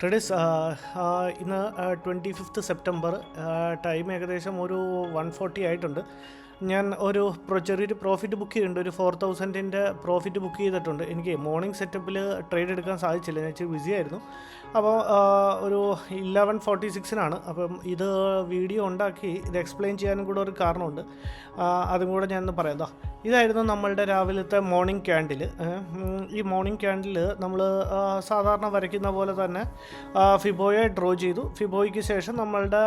Today ഇന്ന് 25th September. Time ഏകദേശം ഒരു 1:40 ആയിട്ടുണ്ട്. ഞാൻ ചെറിയൊരു പ്രോഫിറ്റ് ബുക്ക് ചെയ്തിട്ടുണ്ട്. ഒരു 4000-ൻ്റെ പ്രോഫിറ്റ് ബുക്ക് ചെയ്തിട്ടുണ്ട്. എനിക്ക് മോർണിംഗ് സെറ്റപ്പിൽ ട്രേഡ് എടുക്കാൻ സാധിച്ചില്ല, ഞാൻ ഇച്ചിരി ബിസി ആയിരുന്നു. അപ്പോൾ ഒരു 11:46-നാണ്. അപ്പം ഇത് വീഡിയോ ഉണ്ടാക്കി ഇത് എക്സ്പ്ലെയിൻ ചെയ്യാനും കൂടെ ഒരു കാരണമുണ്ട്, അതും കൂടെ ഞാനൊന്ന് പറയാം. ഇതായിരുന്നു നമ്മളുടെ രാവിലത്തെ മോർണിംഗ് ക്യാൻഡിൽ. ഈ മോർണിംഗ് ക്യാൻഡിൽ നമ്മൾ സാധാരണ വരയ്ക്കുന്ന പോലെ തന്നെ ഫിബോയെ ഡ്രോ ചെയ്തു. ഫിബോയ്ക്ക് ശേഷം നമ്മളുടെ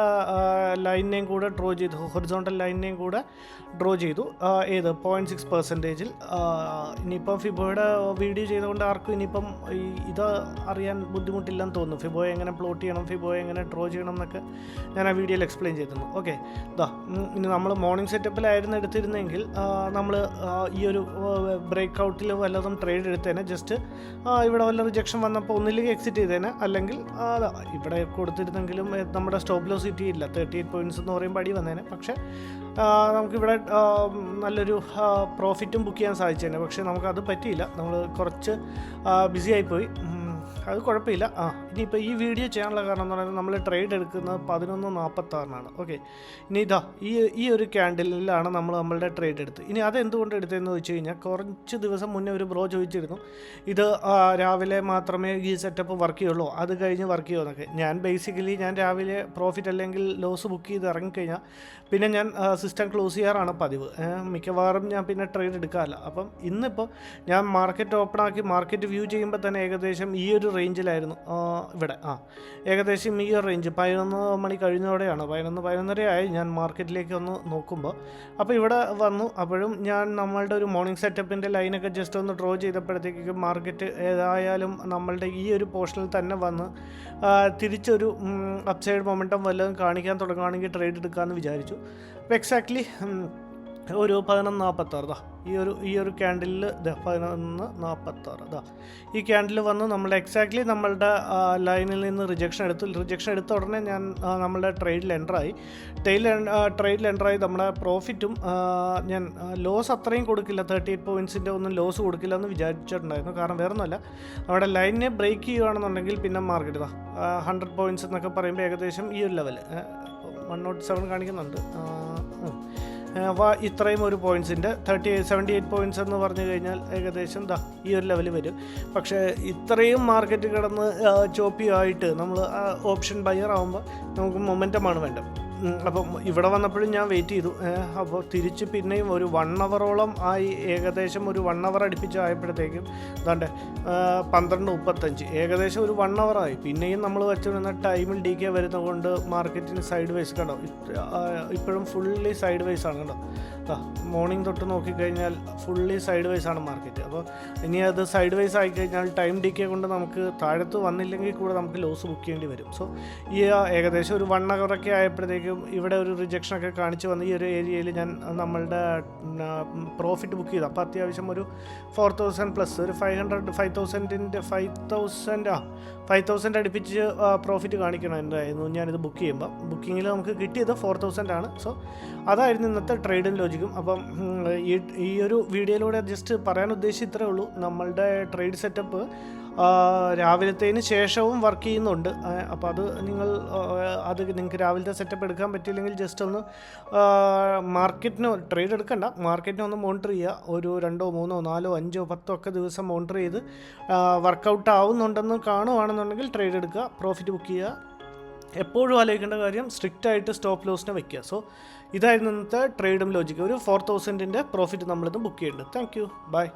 ലൈനിനെയും കൂടെ ഡ്രോ ചെയ്തു, ഹൊറിസോണ്ടൽ ലൈനിനെയും കൂടെ ഡ്രോ ചെയ്തു. 0.6%. ഇനിയിപ്പം ഫിബോയുടെ വീഡിയോ ചെയ്തുകൊണ്ട് ആർക്കും ഇനിയിപ്പം ഇത് അറിയാൻ ബുദ്ധിമുട്ടില്ലെന്ന് തോന്നുന്നു. ഫിബോയെ എങ്ങനെ പ്ലോട്ട് ചെയ്യണം, ഫിബോയെ എങ്ങനെ ഡ്രോ ചെയ്യണം എന്നൊക്കെ ഞാൻ ആ വീഡിയോയിൽ എക്സ്പ്ലെയിൻ ചെയ്തിരുന്നു. ഓക്കെ, ഇനി നമ്മൾ മോർണിംഗ് സെറ്റപ്പിലായിരുന്നു എടുത്തിരുന്നെങ്കിൽ നമ്മൾ ഈ ഒരു ബ്രേക്ക് ഔട്ടിൽ വല്ലതും ട്രേഡ് എടുത്തേനെ. ജസ്റ്റ് ഇവിടെ വല്ല റിജക്ഷൻ വന്നപ്പോൾ ഒന്നില്ലെങ്കിൽ എക്സിറ്റ് ചെയ്തേനെ, അല്ലെങ്കിൽ ഇവിടെ കൊടുത്തിരുന്നെങ്കിലും നമ്മുടെ സ്റ്റോപ്പ് ലോസ് കിട്ടിയില്ല. 38 പോയിൻറ്റ്സ് എന്ന് പറയുമ്പോൾ അടി വന്നേനെ. പക്ഷേ നമുക്കിവിടെ നല്ലൊരു പ്രോഫിറ്റും ബുക്ക് ചെയ്യാൻ സാധിച്ചേനെ. പക്ഷേ നമുക്കത് പറ്റിയില്ല, നമ്മൾ കുറച്ച് ബിസി ആയിപ്പോയി. അത് കുഴപ്പമില്ല. ഇനിയിപ്പോൾ ഈ വീഡിയോ ചെയ്യാനുള്ള കാരണം എന്ന് പറയുന്നത് നമ്മൾ ട്രേഡ് എടുക്കുന്നത് 11:46-നാണ്. ഓക്കെ, ഇനി ഈ ഒരു ക്യാൻഡിലാണ് നമ്മളുടെ ട്രേഡ് എടുത്ത്. ഇനി അതെന്തുകൊണ്ട് എടുത്തതെന്ന് വെച്ച് കഴിഞ്ഞാൽ, കുറച്ച് ദിവസം മുന്നേ ഒരു ബ്രോ ചോദിച്ചിരുന്നു, ഇത് രാവിലെ മാത്രമേ ഈ സെറ്റപ്പ് വർക്ക് ചെയ്യുള്ളൂ, അത് കഴിഞ്ഞ് വർക്ക് ചെയ്യുമെന്നൊക്കെ. ഞാൻ രാവിലെ പ്രോഫിറ്റ് അല്ലെങ്കിൽ ലോസ് ബുക്ക് ചെയ്ത് ഇറങ്ങിക്കഴിഞ്ഞാൽ പിന്നെ ഞാൻ സിസ്റ്റം ക്ലോസ് ചെയ്യാറാണ് പതിവ്. മിക്കവാറും ഞാൻ പിന്നെ ട്രേഡ് എടുക്കാറില്ല. അപ്പം ഇന്നിപ്പോൾ ഞാൻ മാർക്കറ്റ് ഓപ്പൺ ആക്കി മാർക്കറ്റ് വ്യൂ ചെയ്യുമ്പോൾ തന്നെ ഏകദേശം ഈ ഒരു റേഞ്ചിലായിരുന്നു. ഇവിടെ ഏകദേശം ഈ ഒരു റേഞ്ച് 11 മണി കഴിഞ്ഞതോടെയാണ്, 11:30 ആയി ഞാൻ മാർക്കറ്റിലേക്ക് ഒന്ന് നോക്കുമ്പോൾ. അപ്പോൾ ഇവിടെ വന്നു. അപ്പോഴും ഞാൻ നമ്മളുടെ ഒരു മോർണിംഗ് സെറ്റപ്പിൻ്റെ ലൈനൊക്കെ ജസ്റ്റ് ഒന്ന് ഡ്രോ ചെയ്തപ്പോഴത്തേക്കും മാർക്കറ്റ് ഏതായാലും നമ്മളുടെ ഈ ഒരു പോർഷനിൽ തന്നെ വന്ന് തിരിച്ചൊരു അപ്സൈഡ് മൊമെൻറ്റം വല്ലതും കാണിക്കാൻ തുടങ്ങുകയാണെങ്കിൽ ട്രേഡ് എടുക്കാമെന്ന് വിചാരിച്ചു. അപ്പോൾ എക്സാക്ട്ലി ഒരു 11:46 ഈ ഒരു ക്യാൻഡിലിൽ 11:46 ഈ ക്യാൻഡിൽ വന്ന് നമ്മൾ എക്സാക്ട്ലി നമ്മളുടെ ലൈനിൽ നിന്ന് റിജക്ഷൻ എടുത്ത ഉടനെ ഞാൻ നമ്മളുടെ ട്രേഡിൽ എൻ്ററായി. ട്രേഡിൽ എൻ്ററായി. നമ്മുടെ പ്രോഫിറ്റും ഞാൻ ലോസ് അത്രയും കൊടുക്കില്ല, 38 പോയിൻറ്റ്സിൻ്റെ ഒന്നും ലോസ് കൊടുക്കില്ല എന്ന് വിചാരിച്ചിട്ടുണ്ടായിരുന്നു. കാരണം വേറെ ഒന്നുമല്ല, നമ്മുടെ ലൈനിനെ ബ്രേക്ക് ചെയ്യുകയാണെന്നുണ്ടെങ്കിൽ പിന്നെ മാർക്കറ്റ് 100 പോയിൻറ്റ്സ് എന്നൊക്കെ പറയുമ്പോൾ ഏകദേശം ഈ ഒരു ലെവൽ 107 കാണിക്കുന്നുണ്ട്. ഇത്രയും ഒരു പോയിൻറ്റ്സിൻ്റെ 78 പോയിൻറ്റ്സ് എന്ന് പറഞ്ഞു കഴിഞ്ഞാൽ ഏകദേശം ഈ ഒരു ലെവൽ വരും. പക്ഷേ ഇത്രയും മാർക്കറ്റ് കിടന്ന് ചോപ്പിയായിട്ട് നമ്മൾ ഓപ്ഷൻ ബയർ ആകുമ്പോൾ നമുക്ക് മൊമെൻറ്റമാണ് വേണ്ടത്. അപ്പം ഇവിടെ വന്നപ്പോഴും ഞാൻ വെയിറ്റ് ചെയ്തു. അപ്പോൾ തിരിച്ച് പിന്നെയും ഒരു 1 അവറോളം ആയി, ഏകദേശം ഒരു 1 അവർ അടുപ്പിച്ച് ആയപ്പോഴത്തേക്കും 12:35 ഏകദേശം ഒരു 1 അവറായി. പിന്നെയും നമ്മൾ വെച്ചിരുന്ന ടൈമിൽ DK വരുന്നത് കൊണ്ട് മാർക്കറ്റിന് സൈഡ് വേസ് കണ്ടോ, ഇപ്പോഴും ഫുള്ളി സൈഡ് വേസ് ആണ് കേട്ടോ. മോർണിംഗ് തൊട്ട് നോക്കിക്കഴിഞ്ഞാൽ ഫുള്ളി സൈഡ് വേസ് ആണ് മാർക്കറ്റ്. അപ്പോൾ ഇനി അത് സൈഡ് വേസ് ആയിക്കഴിഞ്ഞാൽ ടൈം DK കൊണ്ട് നമുക്ക് താഴത്ത് വന്നില്ലെങ്കിൽ കൂടെ നമുക്ക് ലോസ് ബുക്ക് ചെയ്യേണ്ടി വരും. സോ ഈ ഏകദേശം ഒരു 1 അവറൊക്കെ ആയപ്പോഴത്തേക്കും ഇവിടെ ഒരു റിജക്ഷനൊക്കെ കാണിച്ച് വന്ന് ഈ ഒരു ഏരിയയിൽ ഞാൻ നമ്മളുടെ പ്രോഫിറ്റ് ബുക്ക് ചെയ്തു. അപ്പോൾ അത്യാവശ്യം ഒരു 4000 പ്ലസ് ഒരു 5,000 അടുപ്പിച്ച് പ്രോഫിറ്റ് കാണിക്കണം എന്തായിരുന്നു ഞാനിത് ബുക്ക് ചെയ്യുമ്പോൾ. ബുക്കിങ്ങിൽ നമുക്ക് കിട്ടിയത് 4000 ആണ്. സോ അതായിരുന്നു ഇന്നത്തെ ട്രേഡിംഗ് ലോജിക്കും. അപ്പം ഈ ഒരു വീഡിയോയിലൂടെ ജസ്റ്റ് പറയാൻ ഉദ്ദേശിച്ച് ഇത്രേ ഉള്ളൂ. നമ്മളുടെ ട്രേഡ് സെറ്റപ്പ് രാവിലത്തേന് ശേഷവും വർക്ക് ചെയ്യുന്നുണ്ട്. അപ്പോൾ അത് നിങ്ങൾക്ക് രാവിലത്തെ സെറ്റപ്പ് എടുക്കാൻ പറ്റിയില്ലെങ്കിൽ ജസ്റ്റ് ഒന്ന് മാർക്കറ്റിന് ട്രേഡ് എടുക്കണ്ട, മാർക്കറ്റിനെ ഒന്ന് മോണിറ്റർ ചെയ്യുക. ഒരു 2, 3, 4, 5, 10 ഒക്കെ ദിവസം മോണിറ്റർ ചെയ്ത് വർക്കൗട്ട് ആവുന്നുണ്ടെന്ന് കാണുകയാണെന്നുണ്ടെങ്കിൽ ട്രേഡ് എടുക്കുക, പ്രോഫിറ്റ് ബുക്ക് ചെയ്യുക. എപ്പോഴും ആലോചിക്കേണ്ട കാര്യം സ്ട്രിക്റ്റായിട്ട് സ്റ്റോപ്പ് ലോസിനെ വയ്ക്കുക. സോ ഇതായിരുന്നു ഇന്നത്തെ ട്രേഡും ലോജിക്ക്. ഒരു 4000-ൻ്റെ പ്രോഫിറ്റ് നമ്മളിന്ന് ബുക്ക് ചെയ്യുന്നുണ്ട്. Thank you, by.